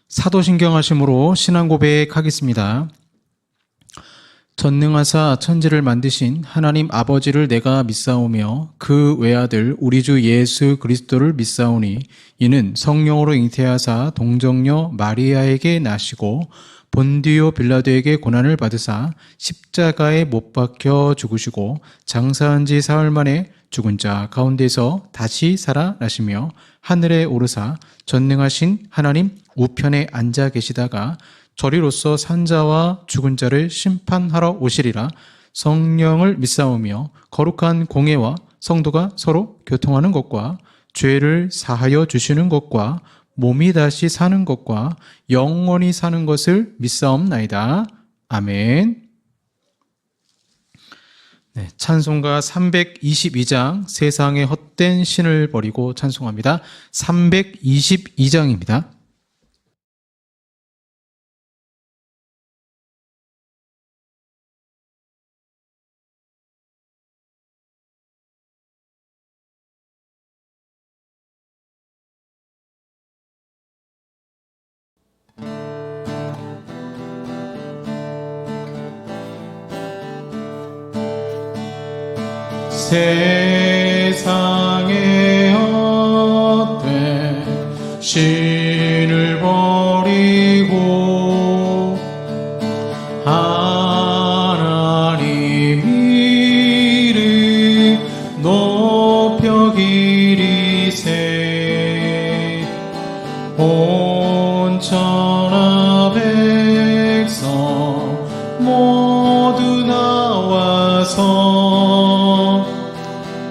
사도신경하심으로 신앙 고백하겠습니다. 전능하사 천지를 만드신 하나님 아버지를 내가 믿사오며 그 외아들 우리 주 예수 그리스도를 믿사오니 이는 성령으로 잉태하사 동정녀 마리아에게 나시고 본디오 빌라도에게 고난을 받으사 십자가에 못 박혀 죽으시고 장사한 지 사흘 만에 죽은 자 가운데서 다시 살아나시며 하늘에 오르사 전능하신 하나님 우편에 앉아 계시다가 저리로서 산자와 죽은 자를 심판하러 오시리라. 성령을 믿사오며 거룩한 공예와 성도가 서로 교통하는 것과 죄를 사하여 주시는 것과 몸이 다시 사는 것과 영원히 사는 것을 믿사옵나이다. 아멘. 네, 찬송가 322장 세상의 헛된 신을 버리고 찬송합니다. 322장입니다. 세상의 헛된 신을 버리고 하나님 이름 높여 기리세 온 천하 백성 모두 나와서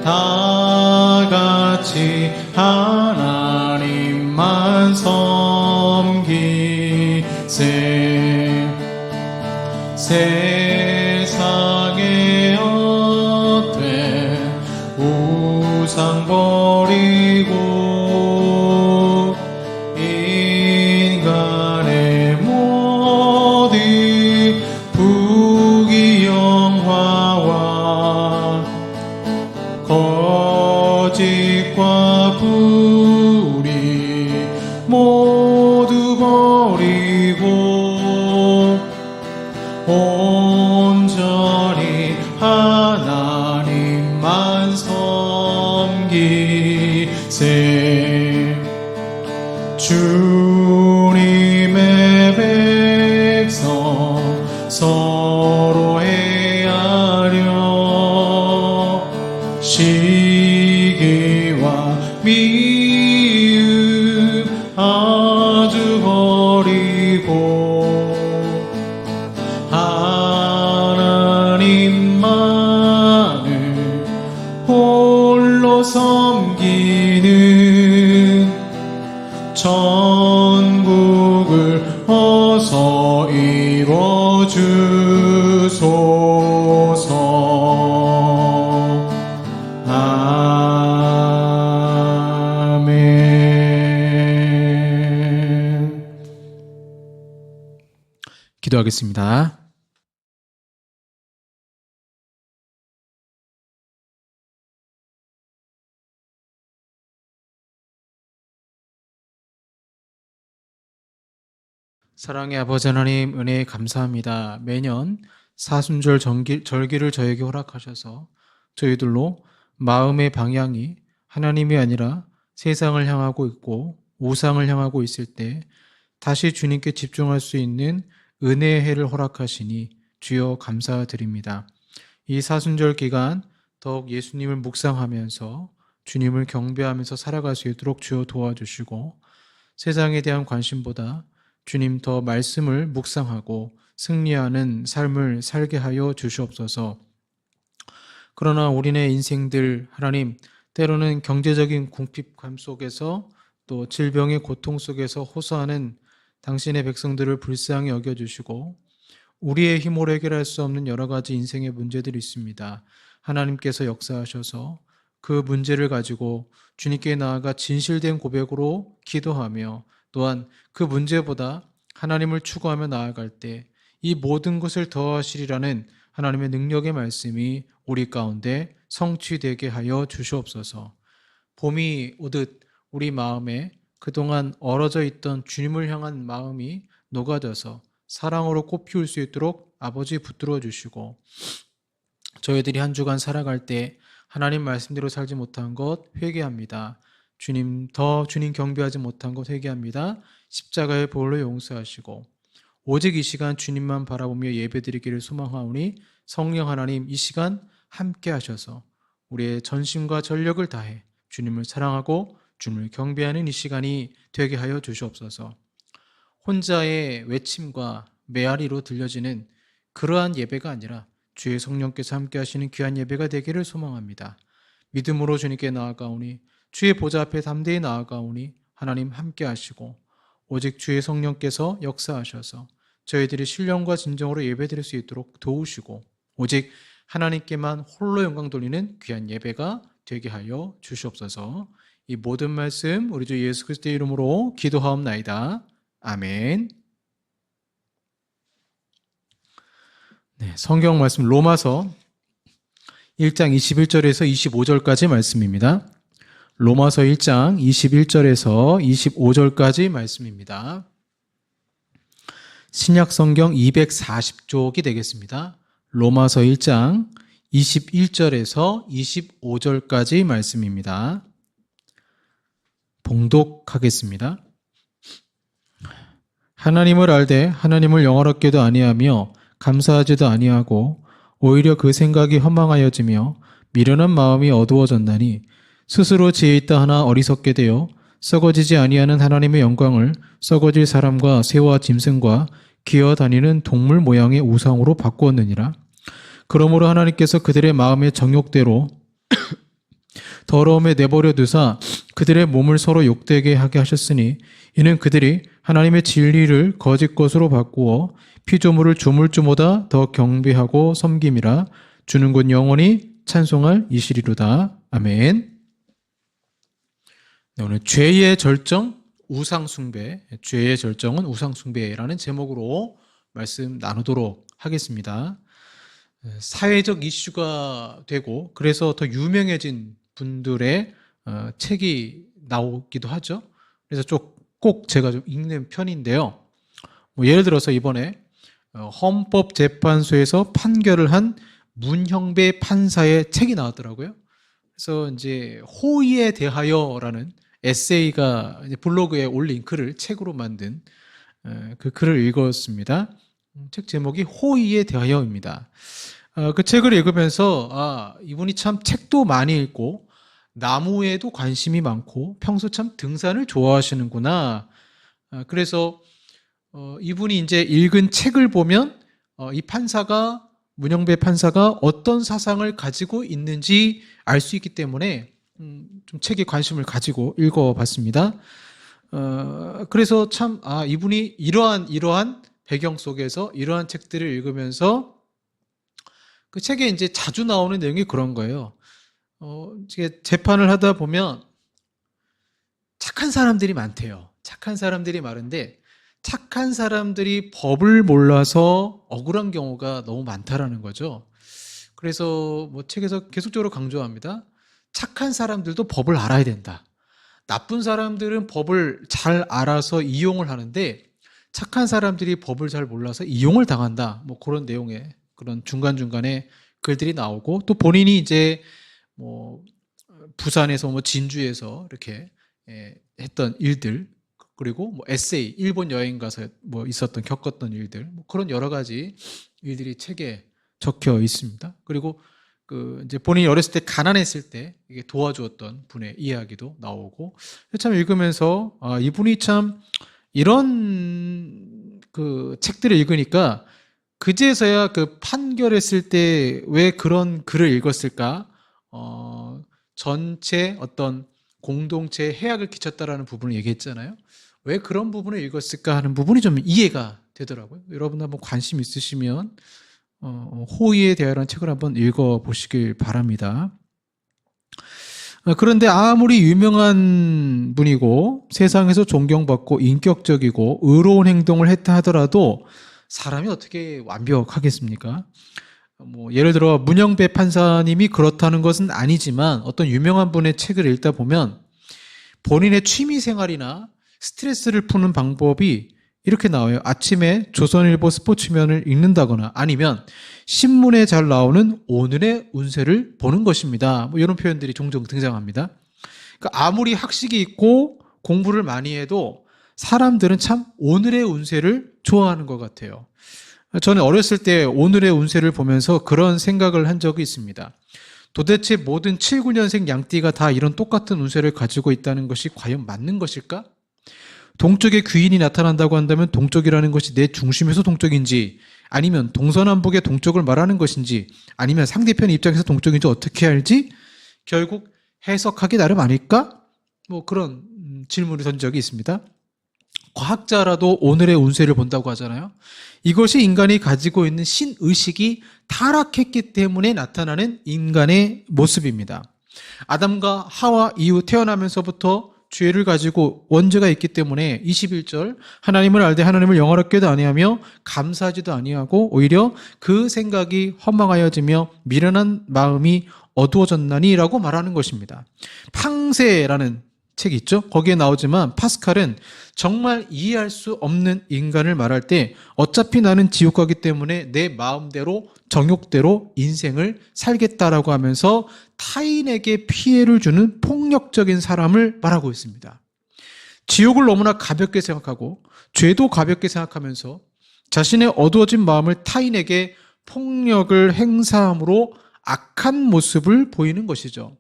다 같이 하나님만 섬기세 세상의 헛된 우상 버리고 인간의 모든 부귀영화와 거짓과 불의 모두 버리고 온전히 하나님만 섬기세 주님의 백성 서로 헤아려 시기와 미움 아주 버리고 하나님만을 홀로 섬기는 천국을 어서 이뤄주소서. 아멘. 기도하겠습니다. 사랑의 아버지 하나님 은혜에 감사합니다. 매년 사순절 절기를 저에게 허락하셔서 저희들로 마음의 방향이 하나님이 아니라 세상을 향하고 있고 우상을 향하고 있을 때 다시 주님께 집중할 수 있는 은혜의 해를 허락하시니 주여 감사드립니다. 이 사순절 기간 더욱 예수님을 묵상하면서 주님을 경배하면서 살아갈 수 있도록 주여 도와주시고 세상에 대한 관심보다 주님 더 말씀을 묵상하고 승리하는 삶을 살게 하여 주시옵소서. 그러나 우리네 인생들 하나님 때로는 경제적인 궁핍감 속에서 또 질병의 고통 속에서 호소하는 당신의 백성들을 불쌍히 여겨주시고 우리의 힘으로 해결할 수 없는 여러 가지 인생의 문제들이 있습니다. 하나님께서 역사하셔서 그 문제를 가지고 주님께 나아가 진실된 고백으로 기도하며 또한 그 문제보다 하나님을 추구하며 나아갈 때 이 모든 것을 더하시리라는 하나님의 능력의 말씀이 우리 가운데 성취되게 하여 주시옵소서. 봄이 오듯 우리 마음에 그동안 얼어져 있던 주님을 향한 마음이 녹아져서 사랑으로 꽃피울 수 있도록 아버지 붙들어 주시고, 저희들이 한 주간 살아갈 때 하나님 말씀대로 살지 못한 것 회개합니다. 주님 경배하지 못한 것 회개합니다. 십자가의 보혈로 용서하시고, 오직 이 시간 주님만 바라보며 예배드리기를 소망하오니 성령 하나님 이 시간 함께 하셔서 우리의 전심과 전력을 다해 주님을 사랑하고 주님을 경배하는 이 시간이 되게 하여 주시옵소서. 혼자의 외침과 메아리로 들려지는 그러한 예배가 아니라 주의 성령께서 함께 하시는 귀한 예배가 되기를 소망합니다. 믿음으로 주님께 나아가오니, 주의 보좌 앞에 담대히 나아가오니 하나님 함께 하시고 오직 주의 성령께서 역사하셔서 저희들이 신령과 진정으로 예배드릴 수 있도록 도우시고 오직 하나님께만 홀로 영광 돌리는 귀한 예배가 되게 하여 주시옵소서. 이 모든 말씀 우리 주 예수 그리스도의 이름으로 기도하옵나이다. 아멘. 네, 성경 말씀 로마서 1장 21절에서 25절까지 말씀입니다. 로마서 1장 21절에서 25절까지 말씀입니다. 신약 성경 240쪽이 되겠습니다. 로마서 1장 21절에서 25절까지 말씀입니다. 봉독하겠습니다. 하나님을 알되 하나님을 영화롭게도 아니하며 감사하지도 아니하고 오히려 그 생각이 허망하여지며 미련한 마음이 어두워졌나니 스스로 지혜 있다 하나 어리석게 되어 썩어지지 아니하는 하나님의 영광을 썩어질 사람과 새와 짐승과 기어다니는 동물 모양의 우상으로 바꾸었느니라. 그러므로 하나님께서 그들의 마음의 정욕대로 더러움에 내버려 두사 그들의 몸을 서로 욕되게 하게 하셨으니 이는 그들이 하나님의 진리를 거짓 것으로 바꾸어 피조물을 조물주보다 더 경배하고 섬김이라. 주는 곧 영원히 찬송할 이시리로다. 아멘. 네, 오늘 죄의 절정 우상숭배, 죄의 절정은 우상숭배라는 제목으로 말씀 나누도록 하겠습니다. 사회적 이슈가 되고 그래서 더 유명해진 분들의 책이 나오기도 하죠. 그래서 꼭 제가 좀 읽는 편인데요. 예를 들어서 이번에 헌법재판소에서 판결을 한 문형배 판사의 책이 나왔더라고요. 그래서 이제 호의에 대하여라는 에세이가 블로그에 올린 글을 책으로 만든 그 글을 읽었습니다. 책 제목이 호의에 대하여입니다. 그 책을 읽으면서 이분이 참 책도 많이 읽고 나무에도 관심이 많고 평소 참 등산을 좋아하시는구나. 그래서 이분이 이제 읽은 책을 보면 이 문형배 판사가 어떤 사상을 가지고 있는지 알 수 있기 때문에 좀 책에 관심을 가지고 읽어봤습니다. 그래서 참 이분이 이러한 배경 속에서 이러한 책들을 읽으면서 그 책에 이제 자주 나오는 내용이 그런 거예요. 재판을 하다 보면 착한 사람들이 많대요. 착한 사람들이 많은데 착한 사람들이 법을 몰라서 억울한 경우가 너무 많다라는 거죠. 그래서 책에서 계속적으로 강조합니다. 착한 사람들도 법을 알아야 된다. 나쁜 사람들은 법을 잘 알아서 이용을 하는데 착한 사람들이 법을 잘 몰라서 이용을 당한다. 그런 내용의 그런 중간중간에 글들이 나오고 또 본인이 이제 부산에서 진주에서 이렇게 했던 일들 그리고 에세이, 일본 여행 가서 겪었던 일들 그런 여러 가지 일들이 책에 적혀 있습니다. 그리고 이제 본인이 어렸을 때 가난했을 때 이게 도와주었던 분의 이야기도 나오고 참 읽으면서 이분이 참 이런 그 책들을 읽으니까 그제서야 그 판결했을 때 왜 그런 글을 읽었을까? 전체 어떤 공동체에 해악을 끼쳤다라는 부분을 얘기했잖아요. 왜 그런 부분을 읽었을까 하는 부분이 좀 이해가 되더라고요. 여러분 한번 관심 있으시면 호의에 대하여라는 책을 한번 읽어보시길 바랍니다. 그런데 아무리 유명한 분이고 세상에서 존경받고 인격적이고 의로운 행동을 했다 하더라도 사람이 어떻게 완벽하겠습니까? 예를 들어 문형배 판사님이 그렇다는 것은 아니지만 어떤 유명한 분의 책을 읽다 보면 본인의 취미 생활이나 스트레스를 푸는 방법이 이렇게 나와요. 아침에 조선일보 스포츠면을 읽는다거나 아니면 신문에 잘 나오는 오늘의 운세를 보는 것입니다. 뭐 이런 표현들이 종종 등장합니다. 그러니까 아무리 학식이 있고 공부를 많이 해도 사람들은 참 오늘의 운세를 좋아하는 것 같아요. 저는 어렸을 때 오늘의 운세를 보면서 그런 생각을 한 적이 있습니다. 도대체 모든 7, 9년생 양띠가 다 이런 똑같은 운세를 가지고 있다는 것이 과연 맞는 것일까? 동쪽에 귀인이 나타난다고 한다면 동쪽이라는 것이 내 중심에서 동쪽인지, 아니면 동서남북의 동쪽을 말하는 것인지, 아니면 상대편 입장에서 동쪽인지 어떻게 알지? 결국 해석하기 나름 아닐까? 뭐 그런 질문을 던 적이 있습니다. 과학자라도 오늘의 운세를 본다고 하잖아요. 이것이 인간이 가지고 있는 신의식이 타락했기 때문에 나타나는 인간의 모습입니다. 아담과 하와 이후 태어나면서부터 죄를 가지고 원죄가 있기 때문에 21절 하나님을 알되 하나님을 영화롭게도 아니하며 감사하지도 아니하고 오히려 그 생각이 허망하여지며 미련한 마음이 어두워졌나니라고 말하는 것입니다. 팡세라는 책이 있죠. 거기에 나오지만 파스칼은 정말 이해할 수 없는 인간을 말할 때 어차피 나는 지옥 가기 때문에 내 마음대로 정욕대로 인생을 살겠다라고 하면서 타인에게 피해를 주는 폭력적인 사람을 말하고 있습니다. 지옥을 너무나 가볍게 생각하고 죄도 가볍게 생각하면서 자신의 어두워진 마음을 타인에게 폭력을 행사함으로 악한 모습을 보이는 것이죠.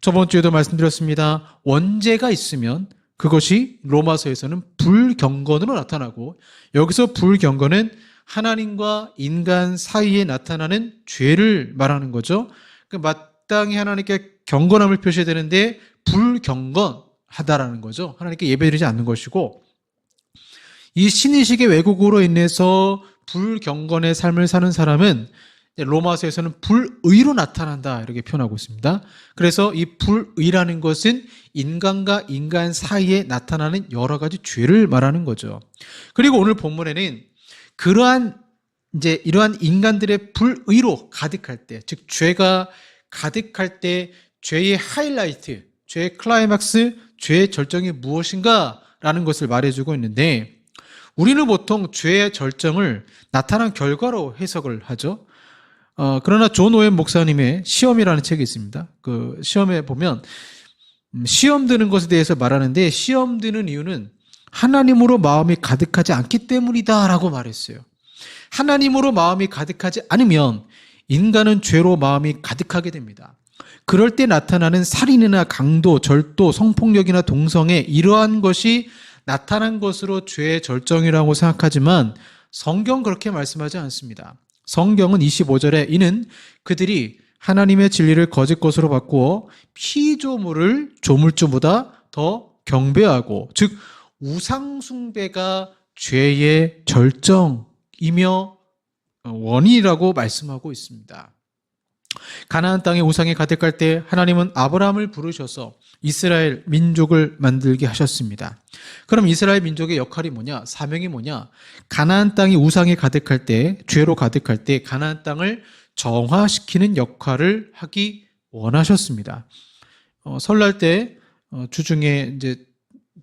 저번 주에도 말씀드렸습니다. 원죄가 있으면 그것이 로마서에서는 불경건으로 나타나고, 여기서 불경건은 하나님과 인간 사이에 나타나는 죄를 말하는 거죠. 마땅히 하나님께 경건함을 표시해야 되는데 불경건하다라는 거죠. 하나님께 예배드리지 않는 것이고, 이 신의식의 왜곡으로 인해서 불경건의 삶을 사는 사람은 로마서에서는 불의로 나타난다 이렇게 표현하고 있습니다. 그래서 이 불의라는 것은 인간과 인간 사이에 나타나는 여러 가지 죄를 말하는 거죠. 그리고 오늘 본문에는 이러한 인간들의 불의로 가득할 때, 즉 죄가 가득할 때 죄의 하이라이트, 죄의 클라이막스, 죄의 절정이 무엇인가라는 것을 말해주고 있는데, 우리는 보통 죄의 절정을 나타난 결과로 해석을 하죠. 그러나 존 오웬 목사님의 시험이라는 책이 있습니다. 그 시험에 보면 시험 드는 것에 대해서 말하는데, 시험 드는 이유는 하나님으로 마음이 가득하지 않기 때문이다라고 말했어요. 하나님으로 마음이 가득하지 않으면 인간은 죄로 마음이 가득하게 됩니다. 그럴 때 나타나는 살인이나 강도, 절도, 성폭력이나 동성애, 이러한 것이 나타난 것으로 죄의 절정이라고 생각하지만 성경 그렇게 말씀하지 않습니다. 성경은 25절에 이는 그들이 하나님의 진리를 거짓 것으로 바꾸어 피조물을 조물주보다 더 경배하고, 즉 우상 숭배가 죄의 절정이며 원인이라고 말씀하고 있습니다. 가나안 땅에 우상이 가득할 때 하나님은 아브라함을 부르셔서 이스라엘 민족을 만들게 하셨습니다. 그럼 이스라엘 민족의 역할이 뭐냐? 사명이 뭐냐? 가나안 땅이 우상이 가득할 때, 죄로 가득할 때 가나안 땅을 정화시키는 역할을 하기 원하셨습니다. 설날 때 주중에 이제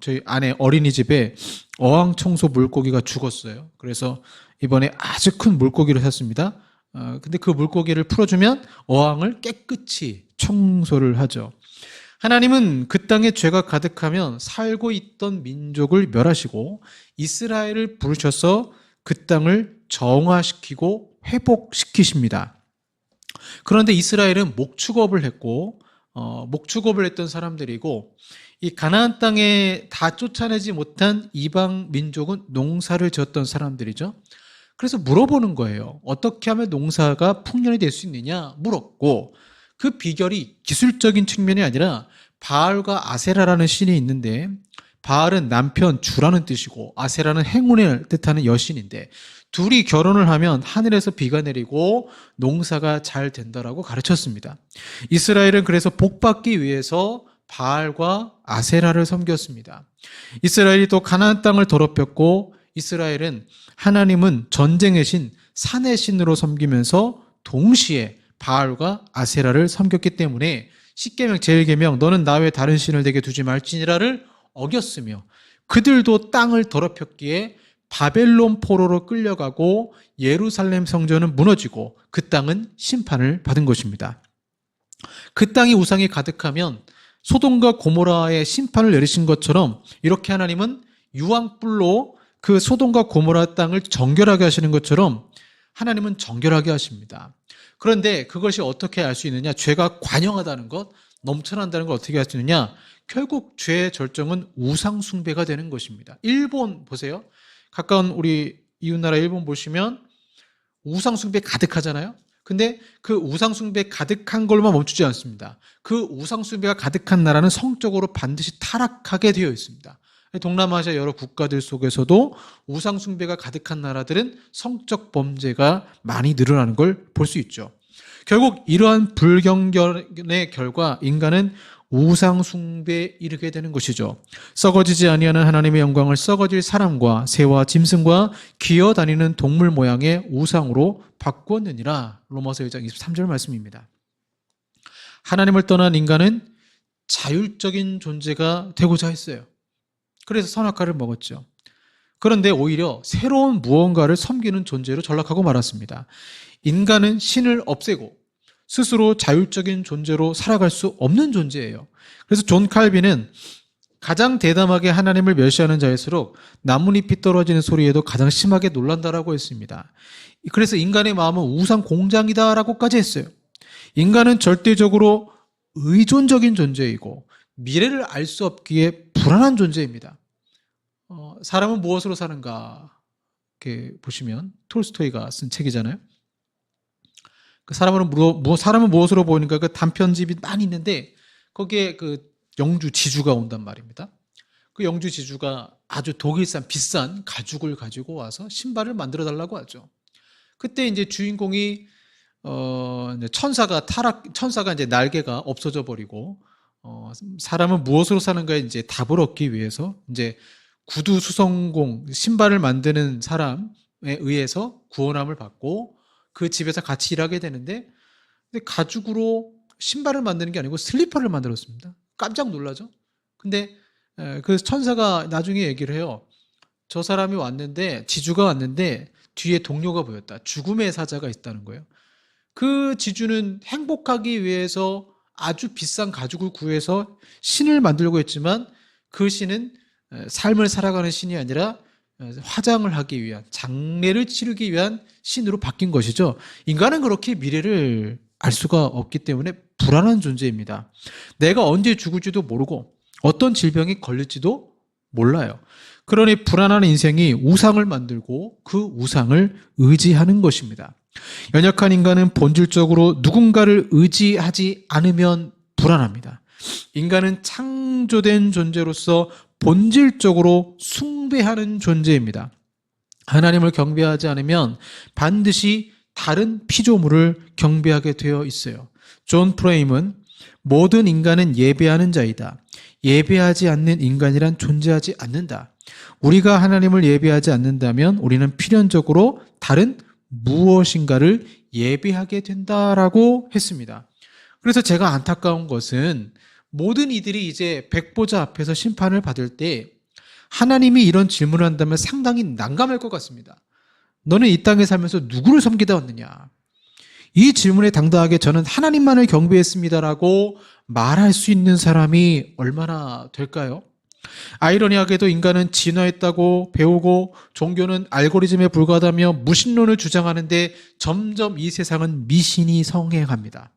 저희 아내 어린이집에 어항 청소 물고기가 죽었어요. 그래서 이번에 아주 큰 물고기를 샀습니다. 근데 그 물고기를 풀어주면 어항을 깨끗이 청소를 하죠. 하나님은 그 땅에 죄가 가득하면 살고 있던 민족을 멸하시고 이스라엘을 부르셔서 그 땅을 정화시키고 회복시키십니다. 그런데 이스라엘은 목축업을 했고 목축업을 했던 사람들이고, 이 가나안 땅에 다 쫓아내지 못한 이방 민족은 농사를 지었던 사람들이죠. 그래서 물어보는 거예요. 어떻게 하면 농사가 풍년이 될 수 있느냐 물었고, 그 비결이 기술적인 측면이 아니라 바알과 아세라라는 신이 있는데, 바알은 남편 주라는 뜻이고 아세라는 행운을 뜻하는 여신인데, 둘이 결혼을 하면 하늘에서 비가 내리고 농사가 잘 된다라고 가르쳤습니다. 이스라엘은 그래서 복받기 위해서 바알과 아세라를 섬겼습니다. 이스라엘이 또 가나안 땅을 더럽혔고, 이스라엘은 하나님은 전쟁의 신, 산의 신으로 섬기면서 동시에 바알과 아세라를 섬겼기 때문에 십계명 제1계명 너는 나 외에 다른 신을 내게 두지 말지니라를 어겼으며 그들도 땅을 더럽혔기에 바벨론 포로로 끌려가고 예루살렘 성전은 무너지고 그 땅은 심판을 받은 것입니다. 그 땅이 우상이 가득하면 소돔과 고모라의 심판을 내리신 것처럼 이렇게 하나님은 유황불로 그 소돔과 고모라 땅을 정결하게 하시는 것처럼 하나님은 정결하게 하십니다. 그런데 그것이 어떻게 알 수 있느냐? 죄가 관영하다는 것, 넘쳐난다는 걸 어떻게 알 수 있느냐? 결국 죄의 절정은 우상 숭배가 되는 것입니다. 일본 보세요. 가까운 우리 이웃나라 일본 보시면 우상 숭배 가득하잖아요. 근데 그 우상 숭배 가득한 걸만 멈추지 않습니다. 그 우상 숭배가 가득한 나라는 성적으로 반드시 타락하게 되어 있습니다. 동남아시아 여러 국가들 속에서도 우상 숭배가 가득한 나라들은 성적 범죄가 많이 늘어나는 걸 볼 수 있죠. 결국 이러한 불경건의 결과 인간은 우상 숭배에 이르게 되는 것이죠. 썩어지지 아니하는 하나님의 영광을 썩어질 사람과 새와 짐승과 기어다니는 동물 모양의 우상으로 바꾸었느니라. 로마서 1장 23절 말씀입니다. 하나님을 떠난 인간은 자율적인 존재가 되고자 했어요. 그래서 선악과를 먹었죠. 그런데 오히려 새로운 무언가를 섬기는 존재로 전락하고 말았습니다. 인간은 신을 없애고 스스로 자율적인 존재로 살아갈 수 없는 존재예요. 그래서 존 칼빈은 가장 대담하게 하나님을 멸시하는 자일수록 나뭇잎이 떨어지는 소리에도 가장 심하게 놀란다라고 했습니다. 그래서 인간의 마음은 우상 공장이다라고까지 했어요. 인간은 절대적으로 의존적인 존재이고 미래를 알 수 없기에 불안한 존재입니다. 사람은 무엇으로 사는가? 이렇게 보시면 톨스토이가 쓴 책이잖아요. 그 사람은 무엇으로 보이는가? 그 단편집이 많이 있는데 거기에 그 영주 지주가 온단 말입니다. 그 영주 지주가 아주 독일산 비싼 가죽을 가지고 와서 신발을 만들어 달라고 하죠. 그때 이제 주인공이 천사가 이제 날개가 없어져 버리고 사람은 무엇으로 사는가에 이제 답을 얻기 위해서 이제 구두 수성공 신발을 만드는 사람에 의해서 구원함을 받고 그 집에서 같이 일하게 되는데 근데 가죽으로 신발을 만드는 게 아니고 슬리퍼를 만들었습니다. 깜짝 놀라죠. 근데 그 천사가 나중에 얘기를 해요. 저 사람이 왔는데 지주가 왔는데 뒤에 동료가 보였다. 죽음의 사자가 있다는 거예요. 그 지주는 행복하기 위해서 아주 비싼 가죽을 구해서 신을 만들고 했지만 그 신은 삶을 살아가는 신이 아니라 화장을 하기 위한 장례를 치르기 위한 신으로 바뀐 것이죠. 인간은 그렇게 미래를 알 수가 없기 때문에 불안한 존재입니다. 내가 언제 죽을지도 모르고 어떤 질병이 걸릴지도 몰라요. 그러니 불안한 인생이 우상을 만들고 그 우상을 의지하는 것입니다. 연약한 인간은 본질적으로 누군가를 의지하지 않으면 불안합니다. 인간은 창조된 존재로서 본질적으로 숭배하는 존재입니다. 하나님을 경배하지 않으면 반드시 다른 피조물을 경배하게 되어 있어요. 존 프레임은 모든 인간은 예배하는 자이다. 예배하지 않는 인간이란 존재하지 않는다. 우리가 하나님을 예배하지 않는다면 우리는 필연적으로 다른 무엇인가를 예배하게 된다라고 했습니다. 그래서 제가 안타까운 것은 모든 이들이 이제 백보자 앞에서 심판을 받을 때 하나님이 이런 질문을 한다면 상당히 난감할 것 같습니다. 너는 이 땅에 살면서 누구를 섬기다 왔느냐? 이 질문에 당당하게 저는 하나님만을 경배했습니다라고 말할 수 있는 사람이 얼마나 될까요? 아이러니하게도 인간은 진화했다고 배우고 종교는 알고리즘에 불과하다며 무신론을 주장하는데 점점 이 세상은 미신이 성행합니다.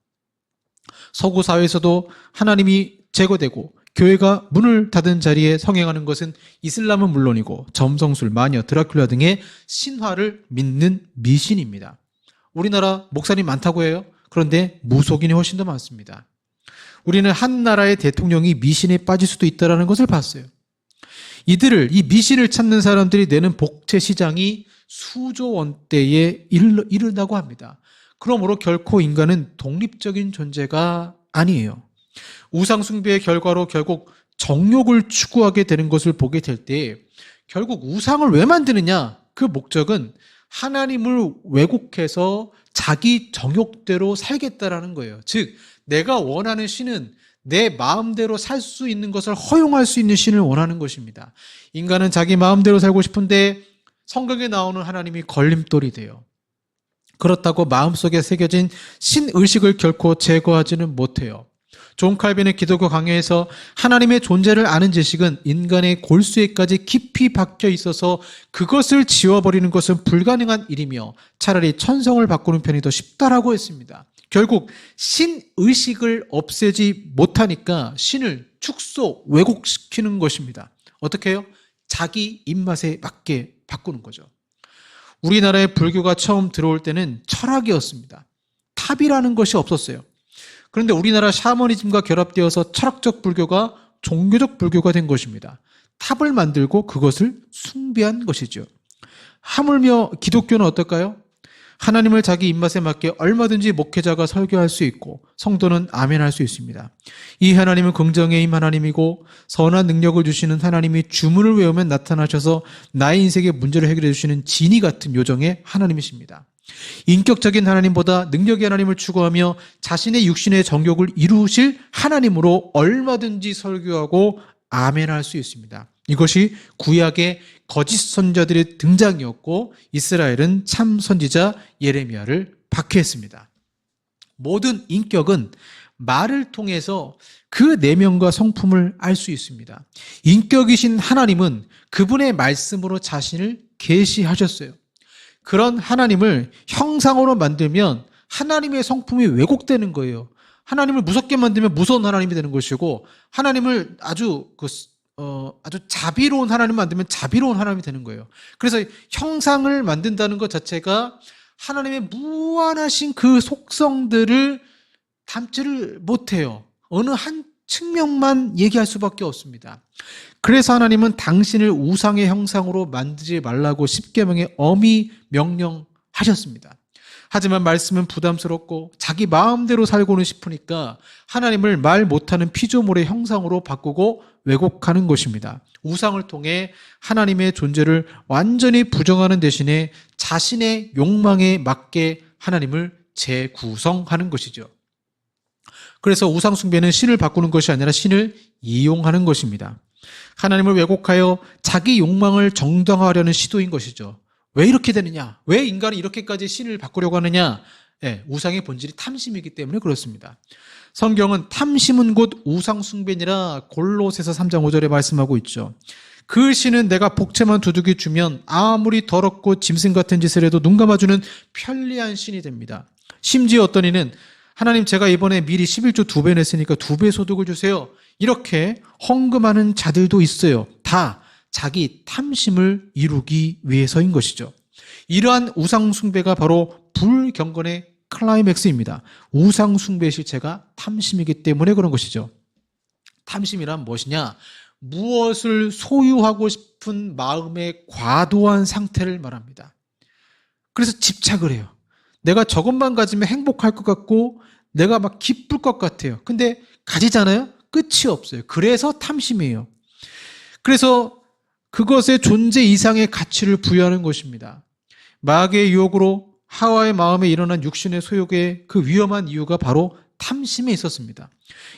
서구 사회에서도 하나님이 제거되고 교회가 문을 닫은 자리에 성행하는 것은 이슬람은 물론이고 점성술, 마녀, 드라큘라 등의 신화를 믿는 미신입니다. 우리나라 목사님 많다고 해요. 그런데 무속인이 훨씬 더 많습니다. 우리는 한 나라의 대통령이 미신에 빠질 수도 있다는 것을 봤어요. 이 미신을 찾는 사람들이 내는 복채 시장이 수조 원대에 이른다고 합니다. 그러므로 결코 인간은 독립적인 존재가 아니에요. 우상 숭배의 결과로 결국 정욕을 추구하게 되는 것을 보게 될 때 결국 우상을 왜 만드느냐? 그 목적은 하나님을 왜곡해서 자기 정욕대로 살겠다라는 거예요. 즉 내가 원하는 신은 내 마음대로 살 수 있는 것을 허용할 수 있는 신을 원하는 것입니다. 인간은 자기 마음대로 살고 싶은데 성경에 나오는 하나님이 걸림돌이 돼요. 그렇다고 마음속에 새겨진 신의식을 결코 제거하지는 못해요. 존 칼빈의 기독교 강해에서 하나님의 존재를 아는 지식은 인간의 골수에까지 깊이 박혀 있어서 그것을 지워버리는 것은 불가능한 일이며 차라리 천성을 바꾸는 편이 더 쉽다라고 했습니다. 결국 신의식을 없애지 못하니까 신을 축소, 왜곡시키는 것입니다. 어떻게 해요? 자기 입맛에 맞게 바꾸는 거죠. 우리나라에 불교가 처음 들어올 때는 철학이었습니다. 탑이라는 것이 없었어요. 그런데 우리나라 샤머니즘과 결합되어서 철학적 불교가 종교적 불교가 된 것입니다. 탑을 만들고 그것을 숭배한 것이죠. 하물며 기독교는 어떨까요? 하나님을 자기 입맛에 맞게 얼마든지 목회자가 설교할 수 있고 성도는 아멘할 수 있습니다. 이 하나님은 긍정의 힘 하나님이고 선한 능력을 주시는 하나님이 주문을 외우면 나타나셔서 나의 인생의 문제를 해결해 주시는 지니 같은 요정의 하나님이십니다. 인격적인 하나님보다 능력의 하나님을 추구하며 자신의 육신의 정욕을 이루실 하나님으로 얼마든지 설교하고 아멘할 수 있습니다. 이것이 구약의 거짓 선지자들의 등장이었고 이스라엘은 참 선지자 예레미야를 박해했습니다. 모든 인격은 말을 통해서 그 내면과 성품을 알 수 있습니다. 인격이신 하나님은 그분의 말씀으로 자신을 계시하셨어요. 그런 하나님을 형상으로 만들면 하나님의 성품이 왜곡되는 거예요. 하나님을 무섭게 만들면 무서운 하나님이 되는 것이고 하나님을 아주 자비로운 하나님 만들면 자비로운 하나님이 되는 거예요. 그래서 형상을 만든다는 것 자체가 하나님의 무한하신 그 속성들을 담지를 못해요. 어느 한 측면만 얘기할 수밖에 없습니다. 그래서 하나님은 당신을 우상의 형상으로 만들지 말라고 십계명에 엄히 명령하셨습니다. 하지만 말씀은 부담스럽고 자기 마음대로 살고는 싶으니까 하나님을 말 못하는 피조물의 형상으로 바꾸고 왜곡하는 것입니다. 우상을 통해 하나님의 존재를 완전히 부정하는 대신에 자신의 욕망에 맞게 하나님을 재구성하는 것이죠. 그래서 우상 숭배는 신을 바꾸는 것이 아니라 신을 이용하는 것입니다. 하나님을 왜곡하여 자기 욕망을 정당화하려는 시도인 것이죠. 왜 이렇게 되느냐? 왜 인간이 이렇게까지 신을 바꾸려고 하느냐? 우상의 본질이 탐심이기 때문에 그렇습니다. 성경은 탐심은 곧 우상 숭배니라 골로새서 3장 5절에 말씀하고 있죠. 그 신은 내가 복채만 두둑이 주면 아무리 더럽고 짐승 같은 짓을 해도 눈 감아주는 편리한 신이 됩니다. 심지어 어떤 이는 하나님 제가 이번에 미리 11조 2배 냈으니까 2배 소득을 주세요. 이렇게 헌금하는 자들도 있어요. 다 자기 탐심을 이루기 위해서인 것이죠. 이러한 우상 숭배가 바로 불경건의 클라이맥스입니다. 우상 숭배의 실체가 탐심이기 때문에 그런 것이죠. 탐심이란 무엇이냐? 무엇을 소유하고 싶은 마음의 과도한 상태를 말합니다. 그래서 집착을 해요. 내가 저것만 가지면 행복할 것 같고 내가 막 기쁠 것 같아요. 근데 가지잖아요? 끝이 없어요. 그래서 탐심이에요. 그래서 그것의 존재 이상의 가치를 부여하는 것입니다. 마귀의 유혹으로 하와의 마음에 일어난 육신의 소욕의 그 위험한 이유가 바로 탐심에 있었습니다.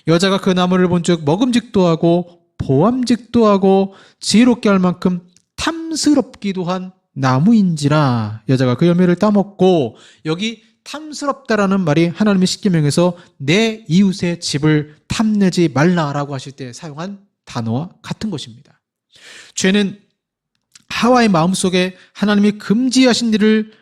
여자가 그 나무를 본즉 먹음직도 하고 보암직도 하고 지혜롭게 할 만큼 탐스럽기도 한 나무인지라 여자가 그 열매를 따먹고, 여기 탐스럽다라는 말이 하나님의 십계명에서 내 이웃의 집을 탐내지 말라라고 하실 때 사용한 단어와 같은 것입니다. 죄는 하와의 마음속에 하나님이 금지하신 일을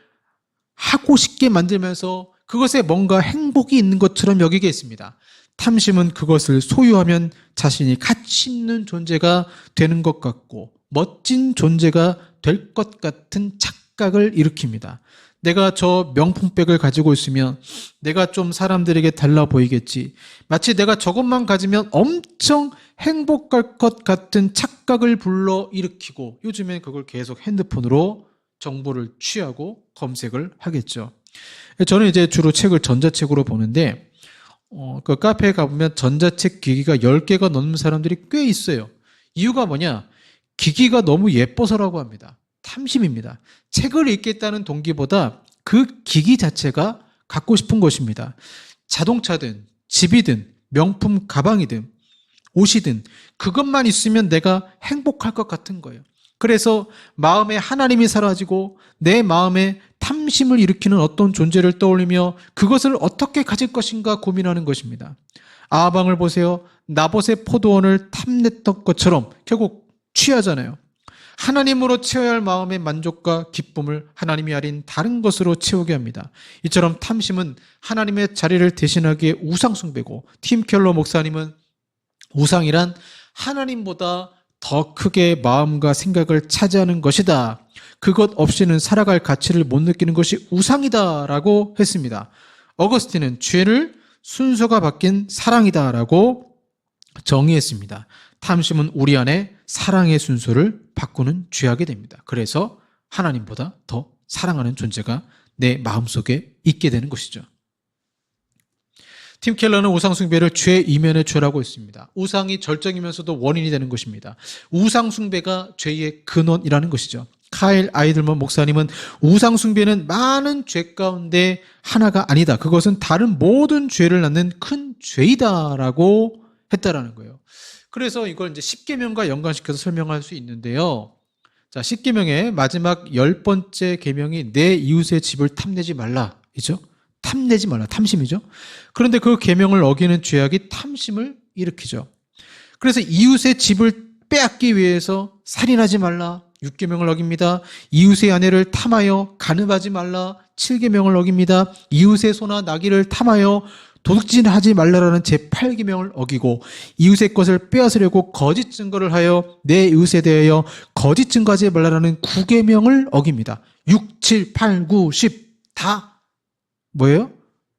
하고 싶게 만들면서 그것에 뭔가 행복이 있는 것처럼 여기게 했습니다. 탐심은 그것을 소유하면 자신이 가치 있는 존재가 되는 것 같고 멋진 존재가 될 것 같은 착각을 일으킵니다. 내가 저 명품백을 가지고 있으면 내가 좀 사람들에게 달라 보이겠지. 마치 내가 저것만 가지면 엄청 행복할 것 같은 착각을 불러일으키고, 요즘엔 그걸 계속 핸드폰으로 정보를 취하고 검색을 하겠죠. 저는 이제 주로 책을 전자책으로 보는데 그 카페에 가보면 전자책 기기가 10개가 넘는 사람들이 꽤 있어요. 이유가 뭐냐? 기기가 너무 예뻐서라고 합니다. 탐심입니다. 책을 읽겠다는 동기보다 그 기기 자체가 갖고 싶은 것입니다. 자동차든 집이든 명품 가방이든 옷이든 그것만 있으면 내가 행복할 것 같은 거예요. 그래서 마음에 하나님이 사라지고 내 마음에 탐심을 일으키는 어떤 존재를 떠올리며 그것을 어떻게 가질 것인가 고민하는 것입니다. 아방을 보세요. 나봇의 포도원을 탐냈던 것처럼 결국 취하잖아요. 하나님으로 채워야 할 마음의 만족과 기쁨을 하나님이 아닌 다른 것으로 채우게 합니다. 이처럼 탐심은 하나님의 자리를 대신하기에 우상숭배고, 팀 켈러 목사님은 우상이란 하나님보다 더 크게 마음과 생각을 차지하는 것이다. 그것 없이는 살아갈 가치를 못 느끼는 것이 우상이다라고 했습니다. 어거스틴은 죄를 순서가 바뀐 사랑이다라고 정의했습니다. 탐심은 우리 안에 사랑의 순서를 바꾸는 죄악이 됩니다. 그래서 하나님보다 더 사랑하는 존재가 내 마음속에 있게 되는 것이죠. 팀 켈러는 우상숭배를 죄 이면의 죄라고 했습니다. 우상이 절정이면서도 원인이 되는 것입니다. 우상숭배가 죄의 근원이라는 것이죠. 카일 아이들먼 목사님은 우상숭배는 많은 죄 가운데 하나가 아니다. 그것은 다른 모든 죄를 낳는 큰 죄이다라고 했다라는 거예요. 그래서 이걸 이제 십계명과 연관시켜서 설명할 수 있는데요. 자, 십계명의 마지막 10번째 계명이 내 이웃의 집을 탐내지 말라이죠. 탐내지 말라, 탐심이죠. 그런데 그 계명을 어기는 죄악이 탐심을 일으키죠. 그래서 이웃의 집을 빼앗기 위해서 살인하지 말라, 6계명을 어깁니다. 이웃의 아내를 탐하여 간음하지 말라, 7계명을 어깁니다. 이웃의 소나 나귀를 탐하여 도둑질하지 말라라는 제8계명을 어기고, 이웃의 것을 빼앗으려고 거짓 증거를 하여 내 이웃에 대하여 거짓 증거하지 말라라는 9계명을 어깁니다. 6, 7, 8, 9, 10 다 뭐예요?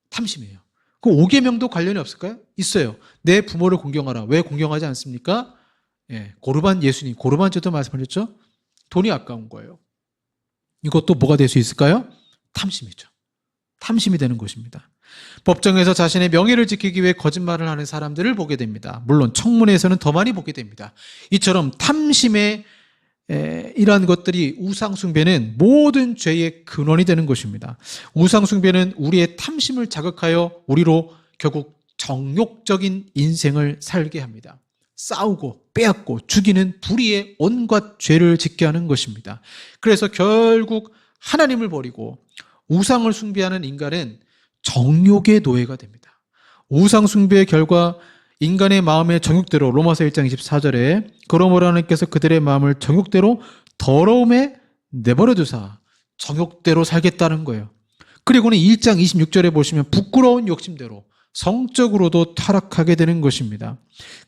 탐심이에요. 그 5계명도 관련이 없을까요? 있어요. 내 부모를 공경하라. 왜 공경하지 않습니까? 예, 고르반 예수님, 고르반 제도 말씀하셨죠? 돈이 아까운 거예요. 이것도 뭐가 될 수 있을까요? 탐심이죠. 탐심이 되는 것입니다. 법정에서 자신의 명예를 지키기 위해 거짓말을 하는 사람들을 보게 됩니다. 물론 청문회에서는 더 많이 보게 됩니다. 이처럼 탐심의 이러한 것들이 우상숭배는 모든 죄의 근원이 되는 것입니다. 우상숭배는 우리의 탐심을 자극하여 우리로 결국 정욕적인 인생을 살게 합니다. 싸우고 빼앗고 죽이는 불의의 온갖 죄를 짓게 하는 것입니다. 그래서 결국 하나님을 버리고 우상을 숭배하는 인간은 정욕의 노예가 됩니다. 우상 숭배의 결과 인간의 마음의 정욕대로, 로마서 1장 24절에 그러므로 하나님께서 그들의 마음을 정욕대로 더러움에 내버려 두사 정욕대로 살겠다는 거예요. 그리고는 1장 26절에 보시면 부끄러운 욕심대로 성적으로도 타락하게 되는 것입니다.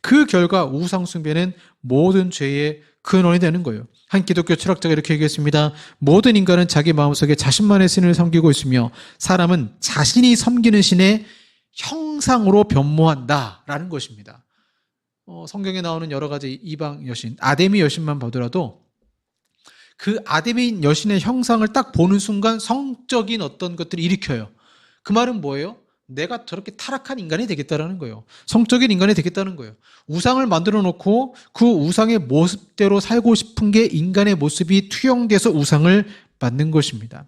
그 결과 우상 숭배는 모든 죄의 근원이 되는 거예요. 한 기독교 철학자가 이렇게 얘기했습니다. 모든 인간은 자기 마음속에 자신만의 신을 섬기고 있으며 사람은 자신이 섬기는 신의 형상으로 변모한다라는 것입니다. 성경에 나오는 여러 가지 이방 여신, 아데미 여신만 보더라도 그 아데미 여신의 형상을 딱 보는 순간 성적인 어떤 것들을 일으켜요. 그 말은 뭐예요? 내가 저렇게 타락한 인간이 되겠다라는 거예요. 성적인 인간이 되겠다는 거예요. 우상을 만들어 놓고 그 우상의 모습대로 살고 싶은 게 인간의 모습이 투영돼서 우상을 만든 것입니다.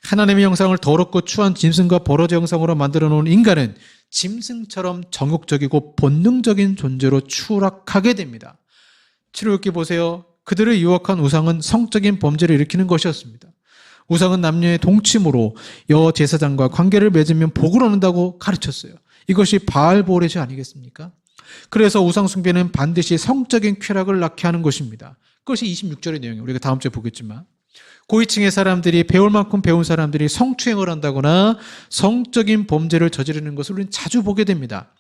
하나님의 형상을 더럽고 추한 짐승과 버러지 형상으로 만들어 놓은 인간은 짐승처럼 정욕적이고 본능적인 존재로 추락하게 됩니다. 7월 보세요. 그들을 유혹한 우상은 성적인 범죄를 일으키는 것이었습니다. 우상은 남녀의 동침으로 여제사장과 관계를 맺으면 복을 얻는다고 가르쳤어요. 이것이 바알보레시 아니겠습니까? 그래서 우상 숭배는 반드시 성적인 쾌락을 낳게 하는 것입니다. 그것이 26절의 내용이에요. 우리가 다음 주에 보겠지만 고위층의 사람들이 배울 만큼 배운 사람들이 성추행을 한다거나 성적인 범죄를 저지르는 것을 우리는 자주 보게 됩니다.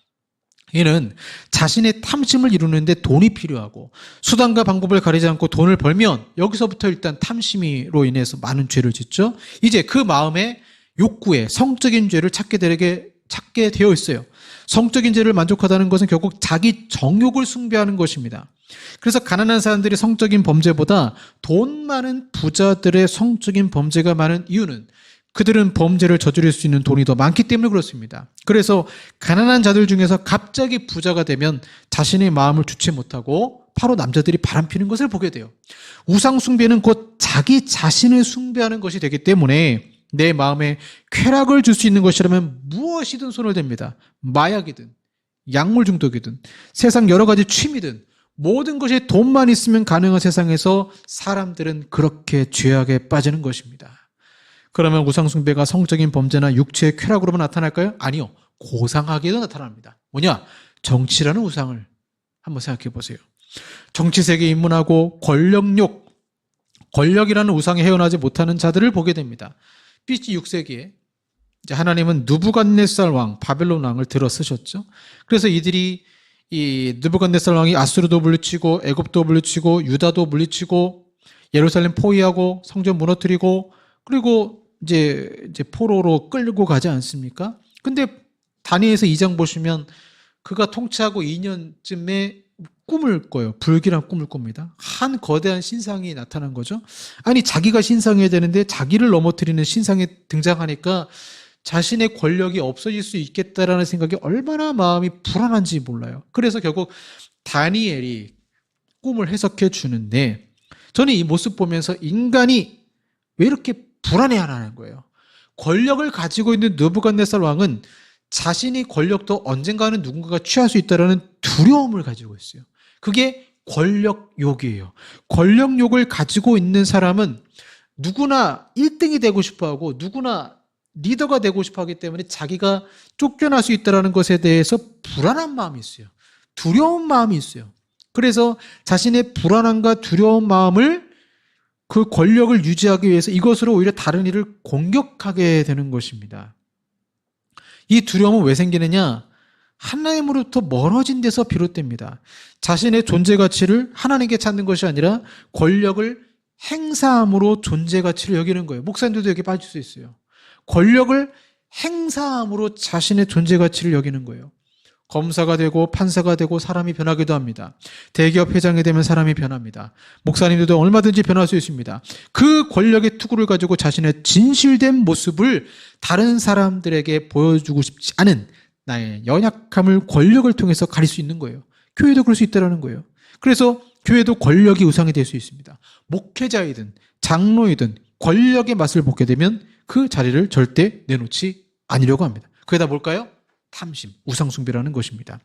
이는 자신의 탐심을 이루는데 돈이 필요하고 수단과 방법을 가리지 않고 돈을 벌면 여기서부터 일단 탐심으로 인해서 많은 죄를 짓죠. 이제 그 마음의 욕구에 성적인 죄를 찾게 되어 있어요. 성적인 죄를 만족하다는 것은 결국 자기 정욕을 숭배하는 것입니다. 그래서 가난한 사람들이 성적인 범죄보다 돈 많은 부자들의 성적인 범죄가 많은 이유는 그들은 범죄를 저지를 수 있는 돈이 더 많기 때문에 그렇습니다. 그래서 가난한 자들 중에서 갑자기 부자가 되면 자신의 마음을 주체 못하고 바로 남자들이 바람피는 것을 보게 돼요. 우상 숭배는 곧 자기 자신을 숭배하는 것이 되기 때문에 내 마음에 쾌락을 줄 수 있는 것이라면 무엇이든 손을 댑니다. 마약이든 약물 중독이든 세상 여러 가지 취미든 모든 것이 돈만 있으면 가능한 세상에서 사람들은 그렇게 죄악에 빠지는 것입니다. 그러면 우상숭배가 성적인 범죄나 육체의 쾌락으로만 나타날까요? 아니요. 고상하게도 나타납니다. 뭐냐? 정치라는 우상을 한번 생각해 보세요. 정치 세계에 입문하고 권력욕, 권력이라는 우상에 헤어나지 못하는 자들을 보게 됩니다. BC 6세기에 이제 하나님은 느부갓네살 왕, 바벨론 왕을 들어 쓰셨죠. 그래서 이들이 이 느부갓네살 왕이 아수르도 물리치고 애굽도 물리치고 유다도 물리치고 예루살렘 포위하고 성전 무너뜨리고 그리고 이제 포로로 끌고 가지 않습니까? 근데 다니엘서 2장 보시면 그가 통치하고 2년쯤에 꿈을 꿔요. 불길한 꿈을 꿉니다. 한 거대한 신상이 나타난 거죠. 아니 자기가 신상이어야 되는데 자기를 넘어뜨리는 신상이 등장하니까 자신의 권력이 없어질 수 있겠다라는 생각이 얼마나 마음이 불안한지 몰라요. 그래서 결국 다니엘이 꿈을 해석해 주는데 저는 이 모습 보면서 인간이 왜 이렇게 불안해하라는 거예요. 권력을 가지고 있는 느부갓네살 왕은 자신이 권력도 언젠가는 누군가가 취할 수 있다는 두려움을 가지고 있어요. 그게 권력욕이에요. 권력욕을 가지고 있는 사람은 누구나 1등이 되고 싶어하고 누구나 리더가 되고 싶어하기 때문에 자기가 쫓겨날 수 있다는 것에 대해서 불안한 마음이 있어요. 두려운 마음이 있어요. 그래서 자신의 불안함과 두려운 마음을 그 권력을 유지하기 위해서 이것으로 오히려 다른 이를 공격하게 되는 것입니다. 이 두려움은 왜 생기느냐? 하나님으로부터 멀어진 데서 비롯됩니다. 자신의 존재 가치를 하나님께 찾는 것이 아니라 권력을 행사함으로 존재 가치를 여기는 거예요. 목사님들도 여기 빠질 수 있어요. 권력을 행사함으로 자신의 존재 가치를 여기는 거예요. 검사가 되고 판사가 되고 사람이 변하기도 합니다. 대기업 회장이 되면 사람이 변합니다. 목사님들도 얼마든지 변할 수 있습니다. 그 권력의 투구를 가지고 자신의 진실된 모습을 다른 사람들에게 보여주고 싶지 않은 나의 연약함을 권력을 통해서 가릴 수 있는 거예요. 교회도 그럴 수 있다는 거예요. 그래서 교회도 권력이 우상이 될 수 있습니다. 목회자이든 장로이든 권력의 맛을 보게 되면 그 자리를 절대 내놓지 않으려고 합니다. 그게 다 뭘까요? 탐심, 우상숭배라는 것입니다.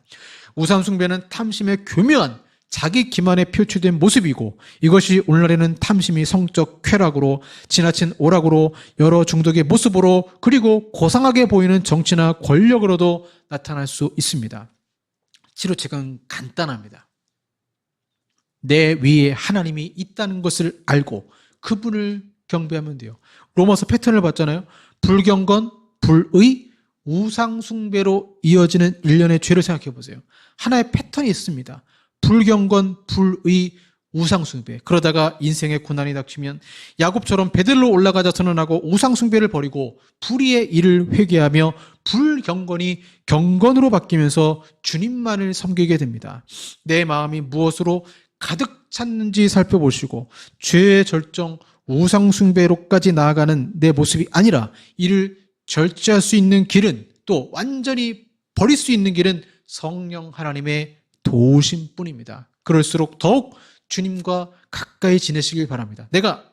우상숭배는 탐심의 교묘한 자기 기만에 표출된 모습이고 이것이 오늘날에는 탐심이 성적 쾌락으로 지나친 오락으로 여러 중독의 모습으로 그리고 고상하게 보이는 정치나 권력으로도 나타날 수 있습니다. 치료책은 간단합니다. 내 위에 하나님이 있다는 것을 알고 그분을 경배하면 돼요. 로마서 패턴을 봤잖아요. 불경건, 불의, 우상숭배로 이어지는 일련의 죄를 생각해 보세요. 하나의 패턴이 있습니다. 불경건, 불의, 우상숭배. 그러다가 인생의 고난이 닥치면 야곱처럼 베들로 올라가자 선언하고 우상숭배를 버리고 불의의 일을 회개하며 불경건이 경건으로 바뀌면서 주님만을 섬기게 됩니다. 내 마음이 무엇으로 가득 찼는지 살펴보시고 죄의 절정, 우상숭배로까지 나아가는 내 모습이 아니라 이를 절제할 수 있는 길은 또 완전히 버릴 수 있는 길은 성령 하나님의 도우심 뿐입니다. 그럴수록 더욱 주님과 가까이 지내시길 바랍니다. 내가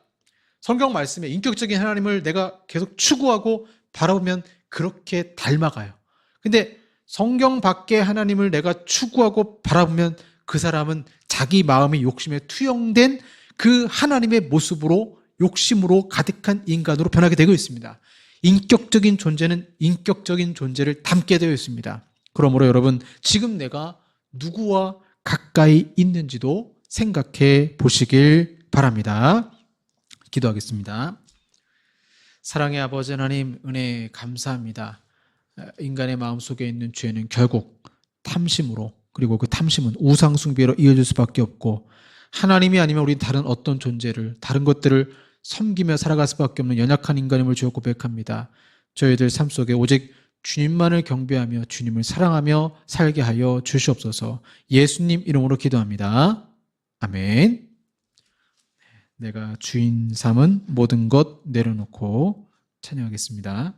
성경 말씀에 인격적인 하나님을 내가 계속 추구하고 바라보면 그렇게 닮아가요. 근데 성경 밖의 하나님을 내가 추구하고 바라보면 그 사람은 자기 마음의 욕심에 투영된 그 하나님의 모습으로 욕심으로 가득한 인간으로 변하게 되고 있습니다. 인격적인 존재는 인격적인 존재를 닮게 되어 있습니다. 그러므로 여러분 지금 내가 누구와 가까이 있는지도 생각해 보시길 바랍니다. 기도하겠습니다. 사랑의 아버지 하나님 은혜 감사합니다. 인간의 마음속에 있는 죄는 결국 탐심으로 그리고 그 탐심은 우상숭배로 이어질 수밖에 없고 하나님이 아니면 우리는 다른 어떤 존재를 다른 것들을 섬기며 살아갈 수밖에 없는 연약한 인간임을 주여 고백합니다. 저희들 삶 속에 오직 주님만을 경배하며 주님을 사랑하며 살게 하여 주시옵소서. 예수님 이름으로 기도합니다. 아멘. 내가 주인 삼은 모든 것 내려놓고 찬양하겠습니다.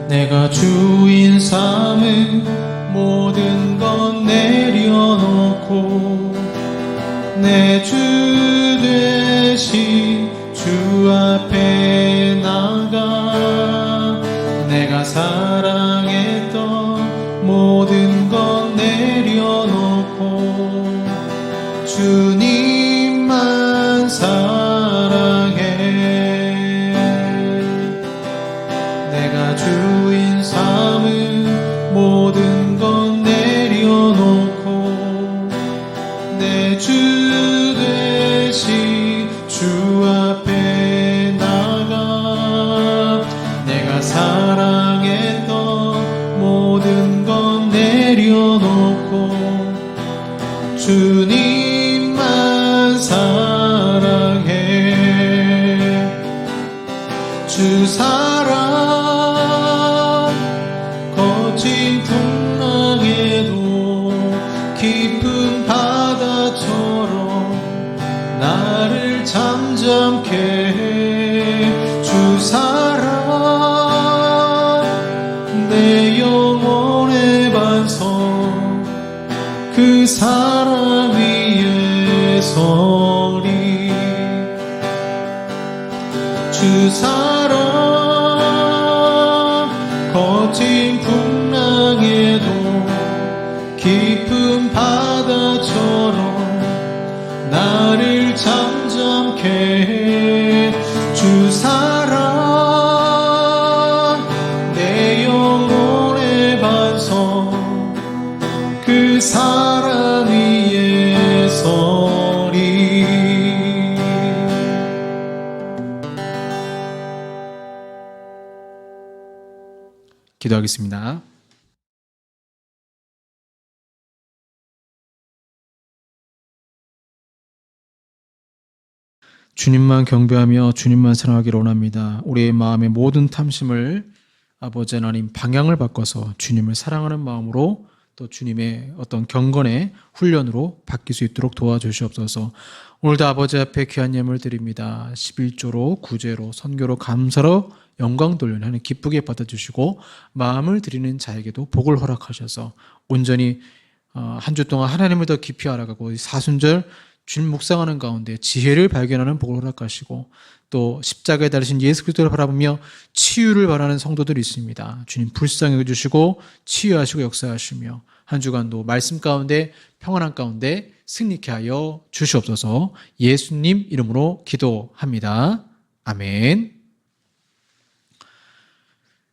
내가 주인 삼은 모든 것 내려놓고 내 주 되신 주 앞에 나가 내가 사랑했던 모든 것 내려놓고 주님만 사랑해. 내가 주인 삼은 모든 것 내려놓고 내 주 되신 주 앞에 나가 내가 사랑했던 모든 것 내려놓고 주님만 사랑해. 주 사랑 거친 풍랑에도 깊은 바다처럼 나를 잠잠케 해. 주 사랑 내 영혼의 반석 그 사랑 위에 서리. 주 사랑 거친 풍랑에도 깊은 바다처럼 나를 잠잠케 해. 주 사랑 내 영혼의 반석 그 사랑 위에 서리. 기도하겠습니다. 주님만 경배하며 주님만 사랑하기를 원합니다. 우리의 마음의 모든 탐심을 아버지 하나님 방향을 바꿔서 주님을 사랑하는 마음으로 또 주님의 어떤 경건의 훈련으로 바뀔 수 있도록 도와주시옵소서. 오늘도 아버지 앞에 귀한 예물 드립니다. 11조로 구제로 선교로 감사로 영광 돌려 하는 기쁘게 받아주시고 마음을 드리는 자에게도 복을 허락하셔서 온전히 한 주 동안 하나님을 더 깊이 알아가고 사순절 주님 묵상하는 가운데 지혜를 발견하는 복을 허락하시고 또 십자가에 달리신 예수 그리스도를 바라보며 치유를 바라는 성도들이 있습니다. 주님 불쌍히 여겨주시고 치유하시고 역사하시며 한 주간도 말씀 가운데 평안한 가운데 승리케 하여 주시옵소서. 예수님 이름으로 기도합니다. 아멘.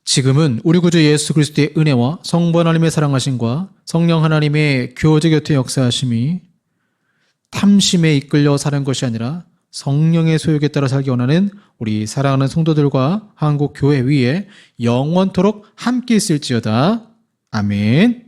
지금은 우리 구주 예수 그리스도의 은혜와 성부 하나님의 사랑하심과 성령 하나님의 교제 곁에 역사하심이 탐심에 이끌려 사는 것이 아니라 성령의 소욕에 따라 살기 원하는 우리 사랑하는 성도들과 한국 교회 위에 영원토록 함께 있을지어다. 아멘.